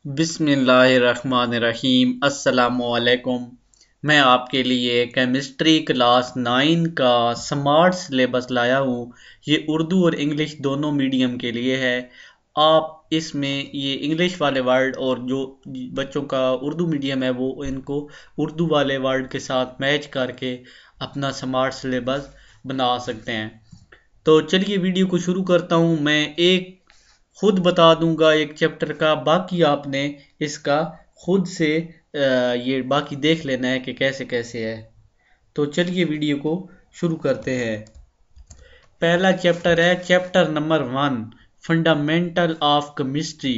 बिस्मिल्लाहिर्रहमानिर्रहीम अस्सलामुअलैकुम। मैं आपके लिए केमिस्ट्री क्लास 9 का स्मार्ट सिलेबस लाया हूँ। ये उर्दू और इंग्लिश दोनों मीडियम के लिए है। आप इसमें ये इंग्लिश वाले वर्ड और जो बच्चों का उर्दू मीडियम है वो इनको उर्दू वाले वर्ड के साथ मैच करके अपना स्मार्ट सिलेबस बना सकते हैं। तो चलिए वीडियो को शुरू करता हूँ। मैं एक खुद बता दूंगा एक चैप्टर का, बाकी आपने इसका खुद से ये बाकी देख लेना है कि कैसे कैसे है। तो चलिए वीडियो को शुरू करते हैं। पहला चैप्टर है chapter number 1, fundamental of chemistry,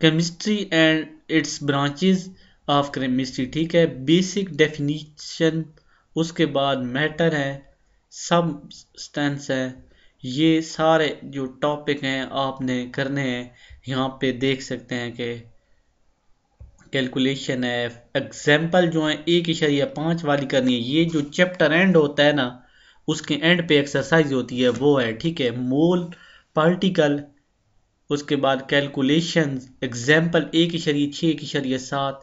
chemistry and it's branches of chemistry. ठीक है, बेसिक डेफिनेशन। उसके बाद मैटर है, सबस्टेंस है। ये सारे जो टॉपिक हैं आपने करने हैं। यहाँ पे देख सकते हैं कि कैलकुलेशन है, एग्जाम्पल जो है 1.5 वाली करनी है। ये जो चैप्टर एंड होता है ना, उसके एंड पे एक्सरसाइज होती है वो है। ठीक है, मोल पार्टिकल, उसके बाद कैलकुलेशन, एग्जाम्पल 1.6.7,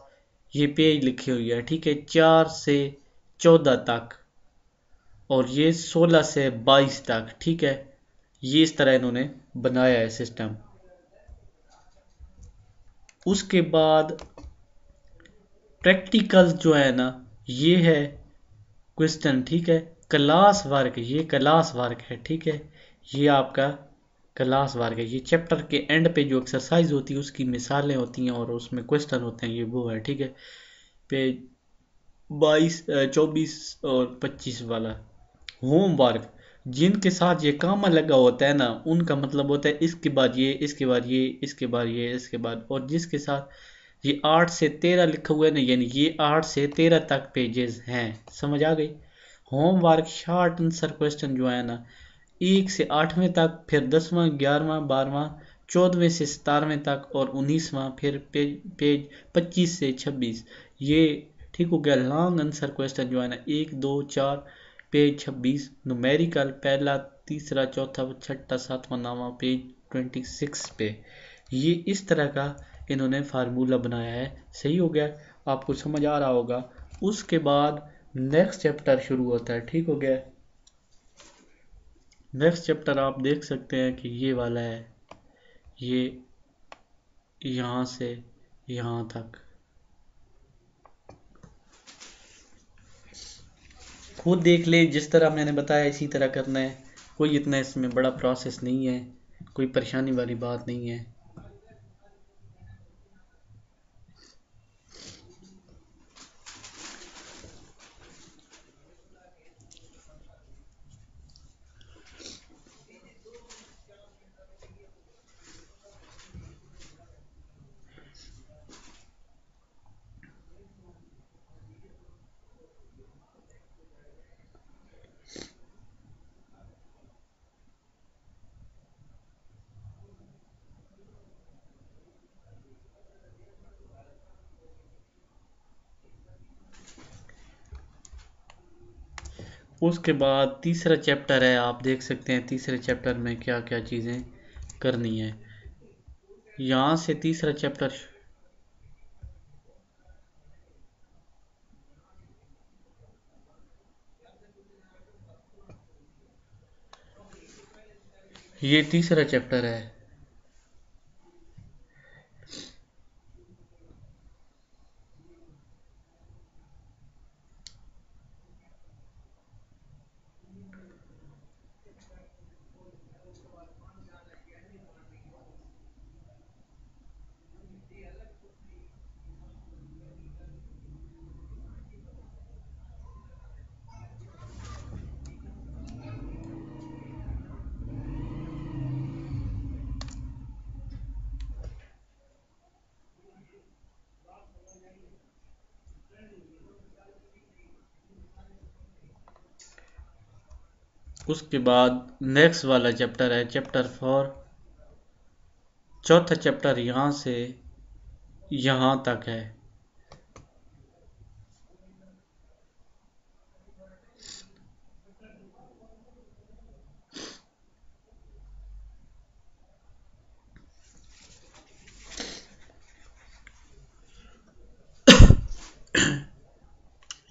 ये पेज लिखी हुई है। ठीक है, 4 से 14 तक और ये 16 से 22 तक। ठीक है, ये इस तरह इन्होंने बनाया है सिस्टम। उसके बाद प्रैक्टिकल जो है ना, ये है क्वेश्चन। ठीक है, क्लास वर्क, ये क्लास वर्क है। ठीक है, ये आपका क्लास वर्क है। ये चैप्टर के एंड पे जो एक्सरसाइज होती है उसकी मिसालें होती हैं और उसमें क्वेश्चन होते हैं, ये वो है। ठीक है, पेज 24 और 25 वाला। होमवर्क, जिनके साथ ये काम लगा होता है ना, उनका मतलब होता है इसके बाद ये, इसके बाद ये, इसके बाद ये, इसके बाद। और जिसके साथ ये 8 से 13 लिखा हुआ है ना, यानी ये 8 से 13 तक पेजेस हैं। समझ आ गई। होमवर्क शॉर्ट आंसर क्वेश्चन जो है ना, 1 से 8वें तक, फिर 10वां, 11वां, 12वां, 14वें से 17वें तक और 19वां, फिर पेज 25 से 26। ये ठीक हो गया। लॉन्ग आंसर क्वेश्चन जो है ना, 1 2 4, पेज 26। न्यूमेरिकल पहला, तीसरा, चौथा, छठा, सातवां, नौवां, पेज 26 पे। ये इस तरह का इन्होंने फार्मूला बनाया है। सही हो गया, आपको समझ आ रहा होगा। उसके बाद नेक्स्ट चैप्टर शुरू होता है। ठीक हो गया, नेक्स्ट चैप्टर आप देख सकते हैं कि ये वाला है। ये यहाँ से यहाँ तक खुद देख ले, जिस तरह मैंने बताया इसी तरह करना है। कोई इतना इसमें बड़ा प्रोसेस नहीं है, कोई परेशानी वाली बात नहीं है। उसके बाद तीसरा चैप्टर है, आप देख सकते हैं तीसरे चैप्टर में क्या क्या चीज़ें करनी है। यहाँ से तीसरा चैप्टर, ये तीसरा चैप्टर है। उसके बाद नेक्स्ट वाला चैप्टर है चैप्टर 4। चौथा चैप्टर यहाँ से यहाँ तक है।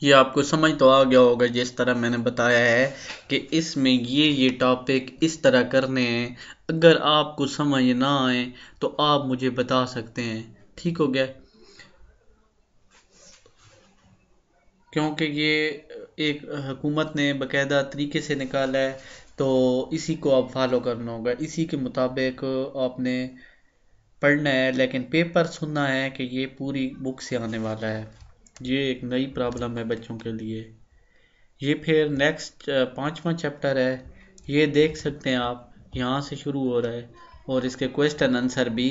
ये आपको समझ तो आ गया होगा जिस तरह मैंने बताया है कि इसमें ये टॉपिक इस तरह करने हैं। अगर आपको समझ ना आए तो आप मुझे बता सकते हैं, ठीक हो गया? क्योंकि ये एक हुकूमत ने बाकायदा तरीके से निकाला है, तो इसी को आप फॉलो करना होगा, इसी के मुताबिक आपने पढ़ना है। लेकिन पेपर सुनना है कि ये पूरी बुक से आने वाला है, ये एक नई प्रॉब्लम है बच्चों के लिए। ये फिर नेक्स्ट पांचवा चैप्टर है, ये देख सकते हैं आप, यहाँ से शुरू हो रहा है और इसके क्वेश्चन आंसर भी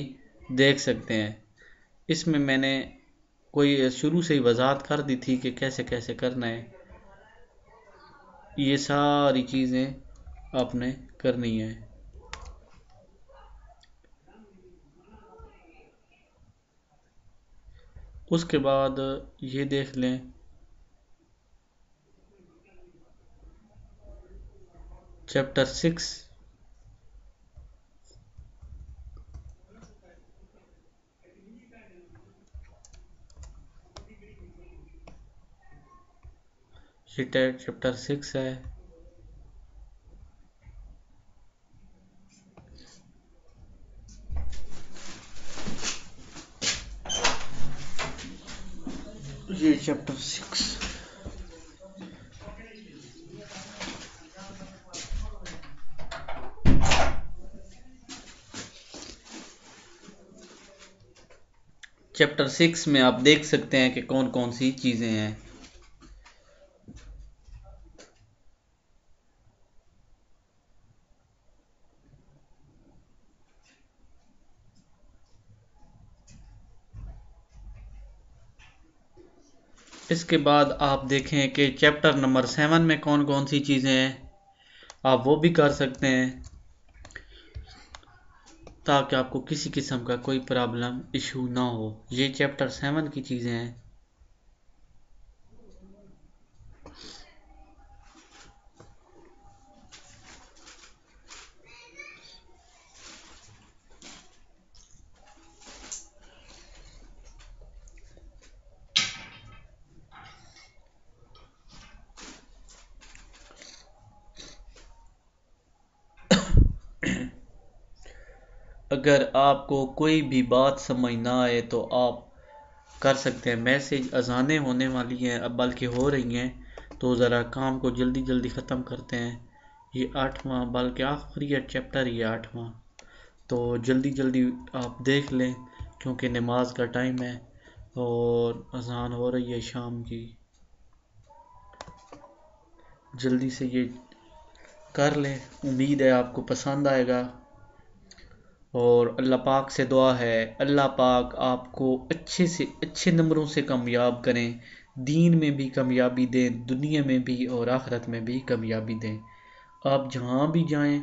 देख सकते हैं। इसमें मैंने कोई शुरू से ही वजाहत कर दी थी कि कैसे कैसे करना है। ये सारी चीज़ें आपने करनी है। उसके बाद ये देख लें चैप्टर 6। ये चैप्टर 6 है। ये चैप्टर 6 चैप्टर 6 में आप देख सकते हैं कि कौन कौन सी चीज़ें हैं। इसके बाद आप देखें कि चैप्टर नंबर 7 में कौन कौन सी चीज़ें हैं, आप वो भी कर सकते हैं, ताकि आपको किसी किस्म का कोई प्रॉब्लम इशू ना हो। ये चैप्टर 7 की चीज़ें हैं। अगर आपको कोई भी बात समझ ना आए तो आप कर सकते हैं मैसेज। अजानें होने वाली हैं, अब बल्कि हो रही हैं, तो ज़रा काम को जल्दी जल्दी ख़त्म करते हैं। ये 8वां बल्कि आखिरी चैप्टर, ये 8वां, तो जल्दी जल्दी आप देख लें क्योंकि नमाज का टाइम है और अजान हो रही है शाम की। जल्दी से ये कर लें, उम्मीद है आपको पसंद आएगा। और अल्लाह पाक से दुआ है, अल्लाह पाक आपको अच्छे से अच्छे नंबरों से कामयाब करें, दीन में भी कामयाबी दें, दुनिया में भी और आखिरत में भी कामयाबी दें। आप जहाँ भी जाएं,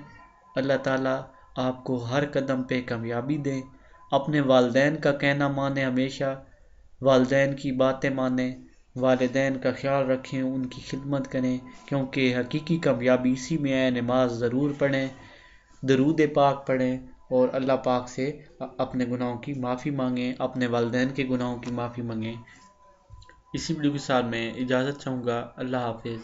अल्लाह ताला आपको हर कदम पे कामयाबी दें। अपने वालिदैन का कहना माने, हमेशा वालिदैन की बातें माने, वालिदैन का ख्याल रखें, उनकी खिदमत करें, क्योंकि हकीकी कामयाबी इसी में है। नमाज ज़रूर पढ़ें, दरूद पाक पढ़ें और अल्लाह पाक से अपने गुनाहों की माफ़ी मांगें, अपने वालिदैन के गुनाहों की माफ़ी मांगें। इसी वीडियो के साथ मैं इजाज़त चाहूँगा। अल्लाह हाफिज़।